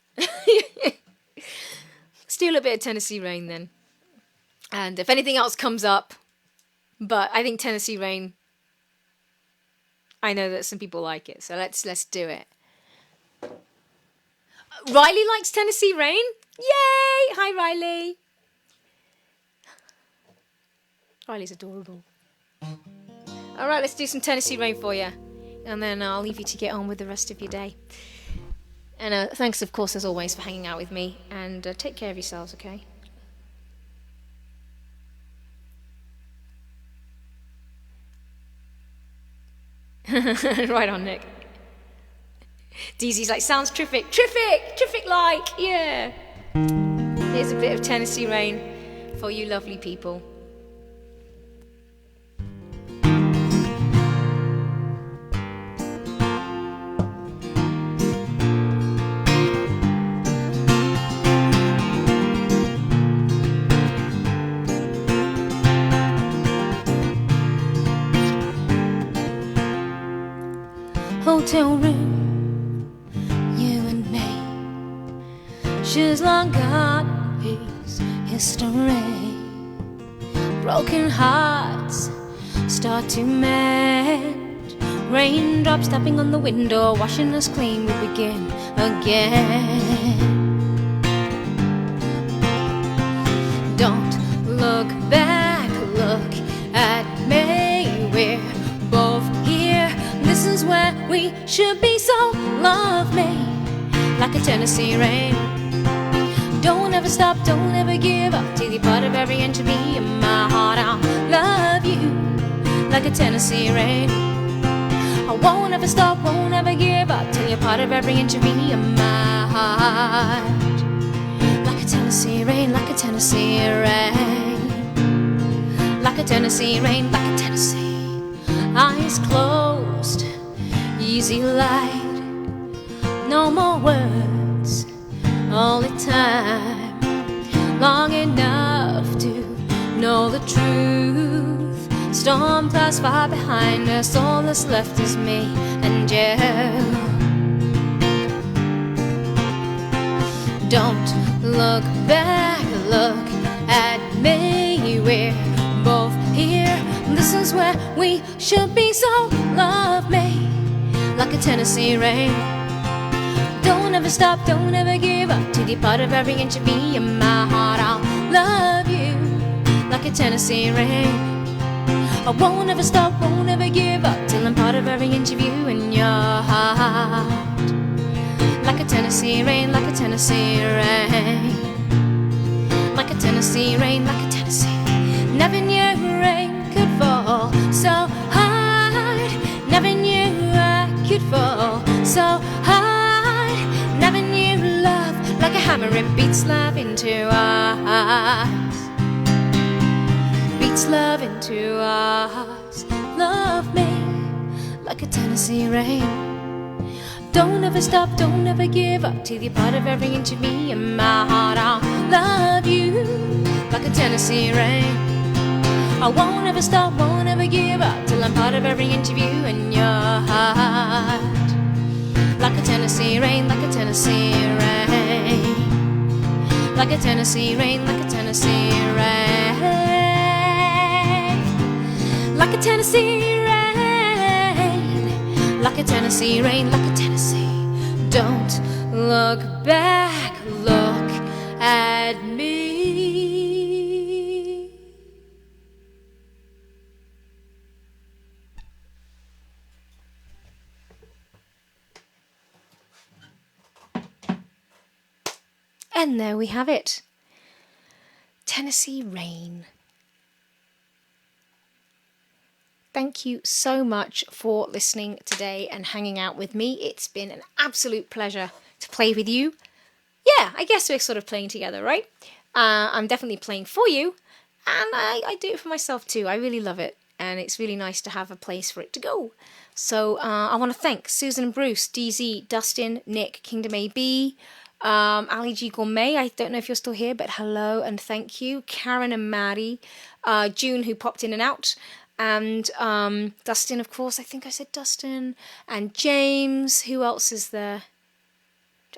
Steal a bit of Tennessee Rain then. And if anything else comes up, but I think Tennessee Rain, I know that some people like it, so let's do it. Riley likes Tennessee Rain? Yay! Hi, Riley. Riley's adorable. All right, let's do some Tennessee Rain for you. And then I'll leave you to get on with the rest of your day. And thanks, of course, as always, for hanging out with me. And take care of yourselves, okay? Right on, Nick. DZ's like, sounds terrific. Terrific-like, yeah. Here's a bit of Tennessee Rain for you lovely people. Hotel room, you and me. She's long gone, his history. Broken hearts start to mend. Raindrops tapping on the window, washing us clean. We begin again. Don't look back, look at me. We're both here. This is where we should be, so love me like a Tennessee Rain. Don't ever stop, don't ever give up till you're part of every inch of me in my heart. I'll love you like a Tennessee Rain. I won't ever stop, won't ever give up till you're part of every inch of me in my heart. Like a Tennessee Rain, like a Tennessee Rain. Like a Tennessee Rain, like a Tennessee. Eyes closed, easy light, no more words, all the time, long enough to know the truth. Storm clouds far behind us, all that's left is me and you. Don't look back, look at me, we're both here. This is where we should be, so love me like a Tennessee Rain. Don't ever stop, don't ever give up till you're part of every inch of me in my heart. I'll love you like a Tennessee Rain. I won't ever stop, won't ever give up till I'm part of every inch of you in your heart. like a Tennessee rain, like a Tennessee rain, like a Tennessee rain, like a Tennessee. Never knew rain could fall so hard. Never knew I could fall so hard. Never knew love like a hammer. It beats love into us. Beats love into us. Love me like a Tennessee rain. Don't ever stop, don't ever give up till you're part of every inch of me and my heart. I'll love you like a Tennessee rain. I won't ever stop, won't ever give up till I'm part of every inch of you and your heart. Like a Tennessee rain, like a Tennessee rain, like a Tennessee rain, like a Tennessee rain, like a Tennessee rain, like a Tennessee rain, like a Tennessee. Don't look back, look at me. And there we have it. Tennessee Rain. Thank you so much for listening today and hanging out with me. It's been an absolute pleasure to play with you. Yeah, I guess we're sort of playing together, right? I'm definitely playing for you, and I do it for myself too. I really love it, and it's really nice to have a place for it to go. So I want to thank Susan and Bruce, DZ, Dustin, Nick, Kingdom AB, Ali G Gourmet, I don't know if you're still here, but hello and thank you. Karen and Maddie, June, who popped in and out, and Dustin, of course, I think I said Dustin, and James. Who else is there?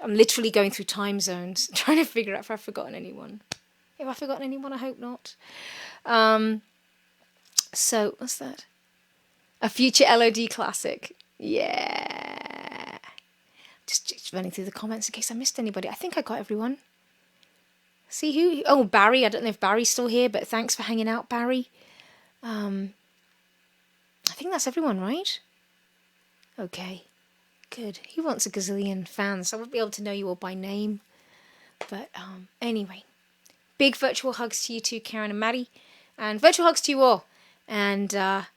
I'm literally going through time zones, trying to figure out if I've forgotten anyone. If I've forgotten anyone, I hope not. So, what's that? A future LOD classic. Yeah. Just running through the comments in case I missed anybody. I think I got everyone. See who? Oh, Barry. I don't know if Barry's still here, but thanks for hanging out, Barry. I think that's everyone, right? Okay. Good. He wants a gazillion fans, so I won't be able to know you all by name. But anyway, big virtual hugs to you too, Karen and Maddie, and virtual hugs to you all. And I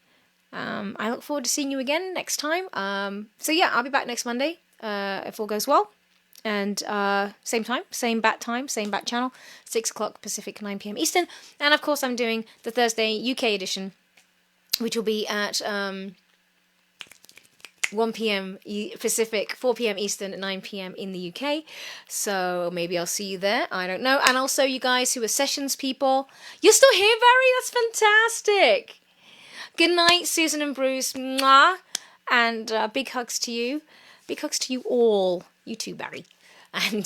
look forward to seeing you again next time. So yeah, I'll be back next Monday if all goes well. And same time, same bat time, same bat channel, 6 o'clock Pacific, 9 p.m. Eastern. And of course, I'm doing the Thursday UK edition, which will be at 1 p.m. Pacific, 4 p.m. Eastern, at 9 p.m. in the UK. So maybe I'll see you there. I don't know. And also, you guys who are sessions people, you're still here, Barry? That's fantastic. Good night, Susan and Bruce. Mwah. And big hugs to you. Big hugs to you all. You too, Barry. And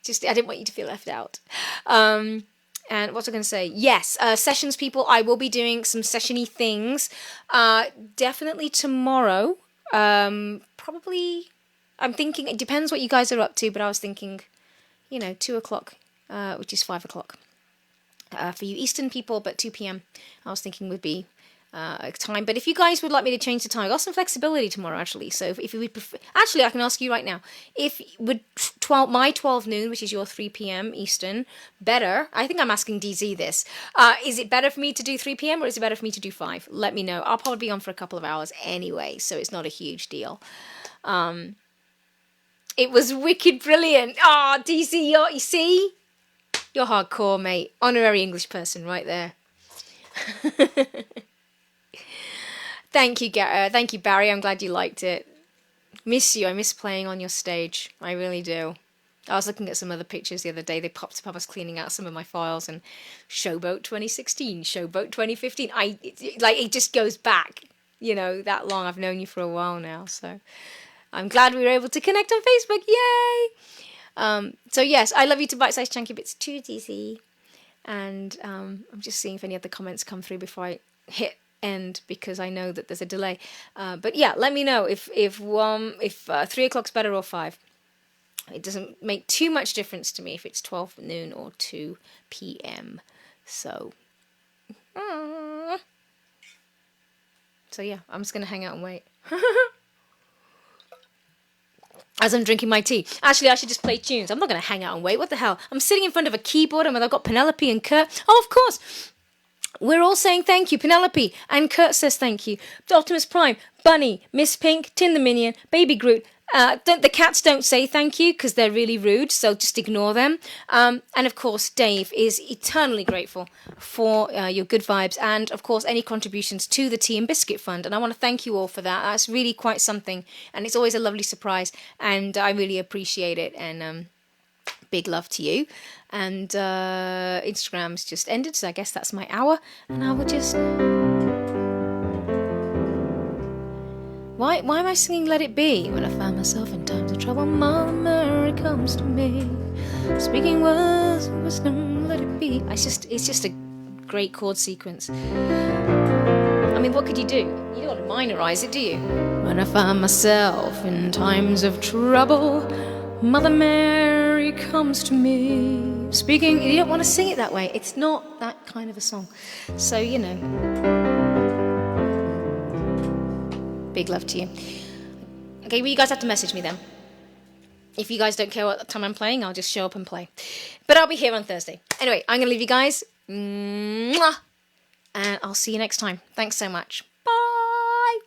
just, I didn't want you to feel left out. And what was I going to say? Yes, sessions people, I will be doing some session-y things. Definitely tomorrow. Probably, I'm thinking, it depends what you guys are up to, but I was thinking, 2 o'clock, which is 5 o'clock for you Eastern people, but 2 p.m. I was thinking would be time. But if you guys would like me to change the time, I got some flexibility tomorrow, actually. So if you would prefer, actually, I can ask you right now, if would my 12 noon, which is your 3 p.m. Eastern, better? I think I'm asking DZ this. Is it better for me to do 3 p.m. or is it better for me to do 5? Let me know. I'll probably be on for a couple of hours anyway, so it's not a huge deal. It was wicked brilliant. Oh, DZ, you see? You're hardcore, mate. Honorary English person right there. Thank you, thank you, Barry. I'm glad you liked it. Miss you. I miss playing on your stage. I really do. I was looking at some other pictures the other day. They popped up. I was cleaning out some of my files, and Showboat 2016, Showboat 2015. It just goes back, that long. I've known you for a while now, so I'm glad we were able to connect on Facebook. Yay! So yes, I love you to bite-sized chunky bits too, DC. And I'm just seeing if any other comments come through before I hit end, because I know that there's a delay. But yeah, let me know if 3 o'clock's better or 5. It doesn't make too much difference to me if it's 12 noon or 2 p.m. So yeah, I'm just gonna hang out and wait. as I'm drinking my tea. Actually, I should just play tunes. I'm not going to hang out and wait. What the hell? I'm sitting in front of a keyboard and I've got Penelope and Kurt. Oh, of course. We're all saying thank you. Penelope and Kurt says thank you. Optimus Prime, Bunny, Miss Pink, Tin the Minion, Baby Groot. The cats don't say thank you because they're really rude, so just ignore them. And of course, Dave is eternally grateful for your good vibes and, of course, any contributions to the Tea and Biscuit Fund. And I want to thank you all for that. That's really quite something, and it's always a lovely surprise, and I really appreciate it. And big love to you. And Instagram's just ended, so I guess that's my hour, and I will just... Why am I singing Let It Be? When I find myself in times of trouble, Mother Mary comes to me, speaking words of wisdom, let it be. It's just a great chord sequence. I mean, what could you do? You don't want to minorize it, do you? When I find myself in times of trouble, Mother Mary comes to me, speaking... You don't want to sing it that way. It's not that kind of a song. So, you know... Big love to you. Okay, well, you guys have to message me then. If you guys don't care what time I'm playing, I'll just show up and play. But I'll be here on Thursday. Anyway, I'm going to leave you guys. Mwah! And I'll see you next time. Thanks so much. Bye!